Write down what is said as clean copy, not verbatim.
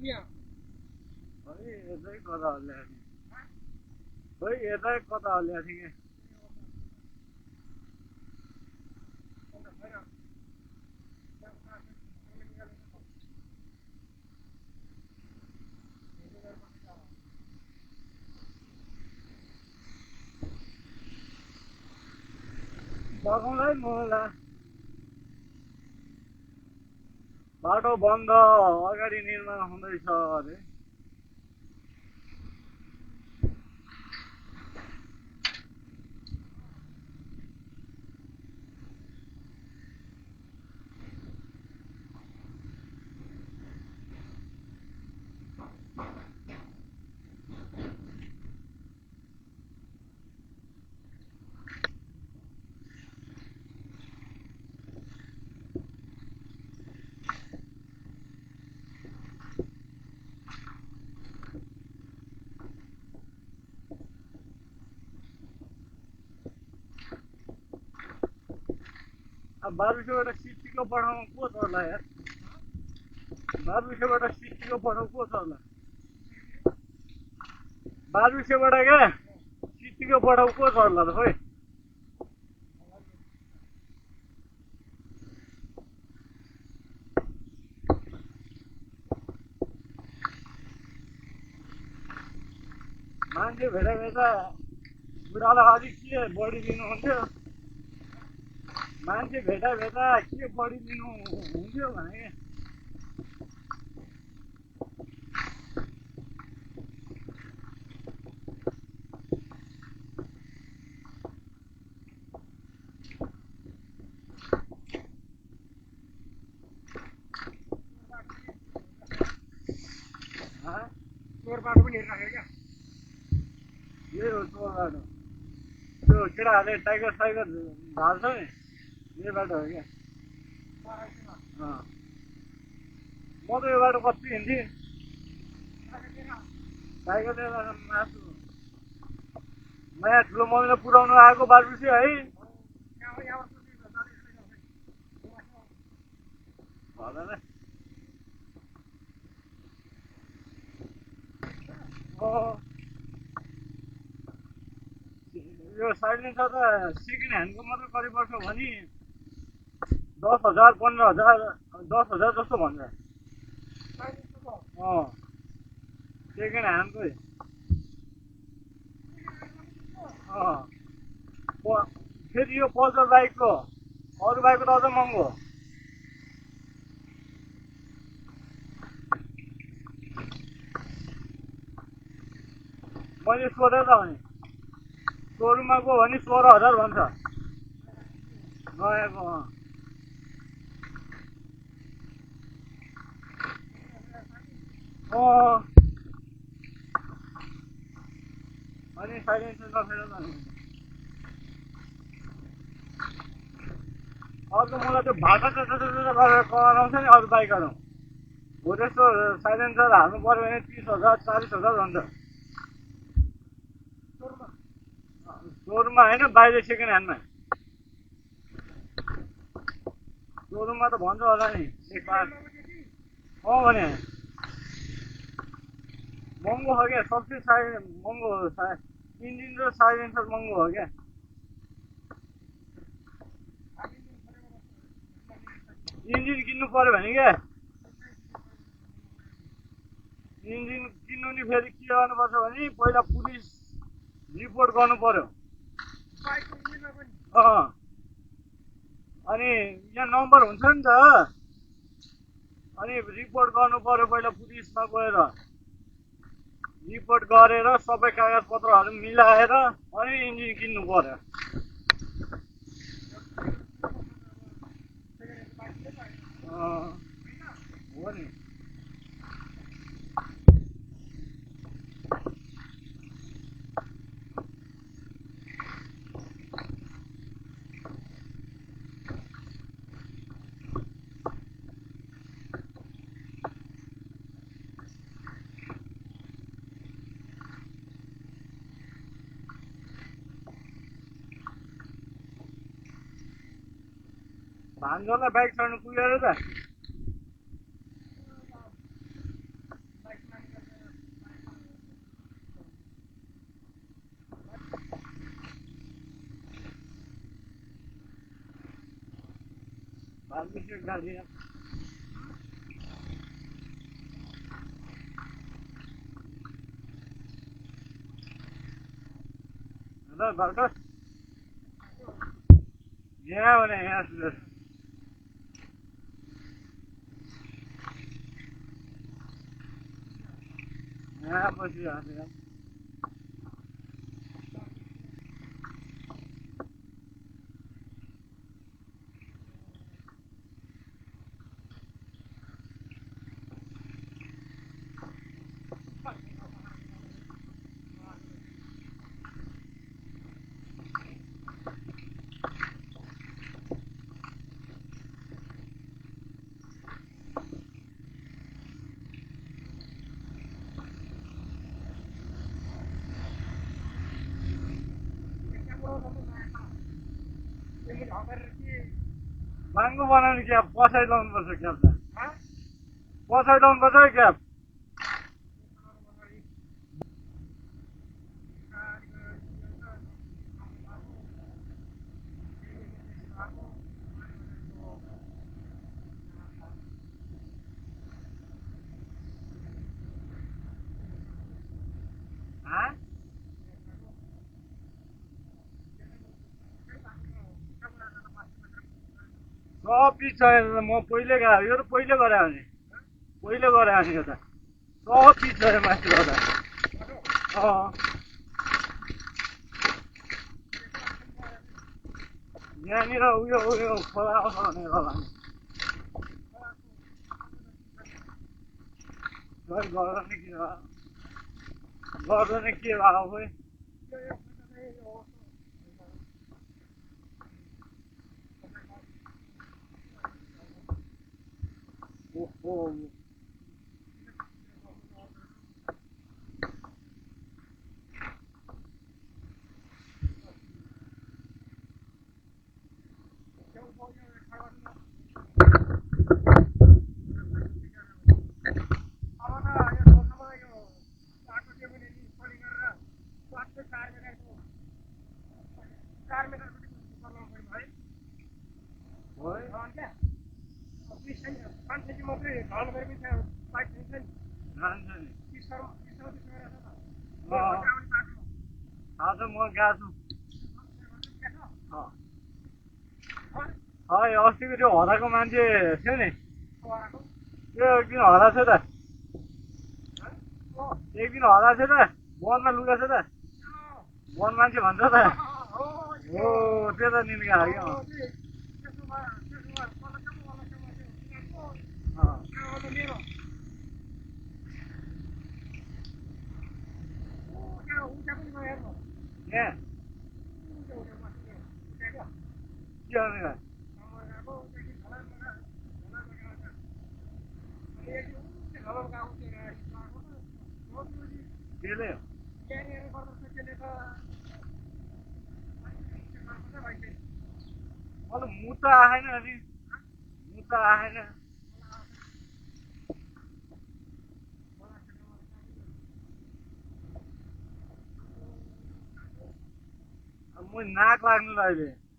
खोइ यतै कता हल्ल्या थिएँ खोइ यतै कता हल्ल्या थिएँ कि बगाउँदै मलाई बाटो बन्द अगाडि निर्माण हुँदैछ अरे अब बारुसेबाट सिटीको पठाउनु को छ होला यार बारुसेबाट सिटीको पठाउ को छ होला बारुसेबाट क्या सिटीको पठाउ को छ होला त खोइ मान्छे भेटा भेटा बुढालाई अलिक के बढी दिनुहुन्थ्यो मान्छे भेटा भेटा के बढी दिनु हुन्थ्यो भने चोर बाटो पनि हेरिराख्यो क्या यही हो चोर बाटो त्यो केटाहरूले टाइगर साइगर झार्छ नि यही बाटो हो क्या म त यो बाटो कति हिँड्थेँ टाइगर मासु नयाँ ठुलो मम्मीलाई पुऱ्याउनु आएको बाटुसी है भएन यो साइलेन्सर त सेकेन्ड ह्यान्डको मात्रै कति पर्छ भने 10,000 15,000 10,000 जस्तो भन्छ सेकेन्ड ह्यान्डकै फेरि यो पल्सर बाइकको अरू बाइकको त अझ महँगो मैले सोधेँ त भने सोरुममा गयो भने 16,000 भन्छ नयाँको अनि साइलेन्सर नफेर अर्को मलाई त्यो भाषा गरेर कराउँछ नि अरू बाइकहरू हो त्यस्तो साइलेन्सर हाल्नु पऱ्यो भने 30,000 40,000 भन्छ सोरुममा होइन बाहिर सेकेन्ड ह्यान्डमा सोरुममा त भन्छ होला नि भने महँगो हो क्या सबसे महँगो हो इन्जिन र साइलेन्सर महँगो हो क्या इन्जिन किन्नु पर्यो भने क्या इन्जिन किन्नु नि फेरि के गर्नुपर्छ भने पहिला पुलिस रिपोर्ट गर्नु पर्यो अनि यहाँ नम्बर हुन्छ नि त अनि रिपोर्ट गर्नु पर्यो पहिला पुलिसमा गएर रिपोर्ट गरेर सबै कागज पत्रहरू मिलाएर अनि इन्जिन किन्नु पर्यो हो नि भान्जोलाई बाइक चढ्नु पुग्यो र त बाल्मी से गाड़ी है हेलो बाल्टो यहाँ हो रहे यहाँ से यहाँ बसी हाल्ने यार महँगो बनाउने क्याब पछाडि लाउनुपर्छ क्याब पछाडि लाउनुपर्छ है क्याब सब पिस छ म पहिले गएँ यो त पहिले गरे भने पहिले गरे भने यो त सब पिस छ माथि गर्दा यहाँनिर उयो खोला आउँछ भने होला गर्दैन के भयो खोइ आज म गएको छु अस्तिको त्यो हराएको मान्छे थियो नि त्यो एकदिन हराएको थियो त एकदिन हराएको थियो त वनमा लुगा छ त वन मान्छे भन्छ त हो त्यो त निन्का हो क्या के गर्ने त्यसले हो मुद्दा आएन अनि मुद्दा आएन म नाक लाग्नु अहिले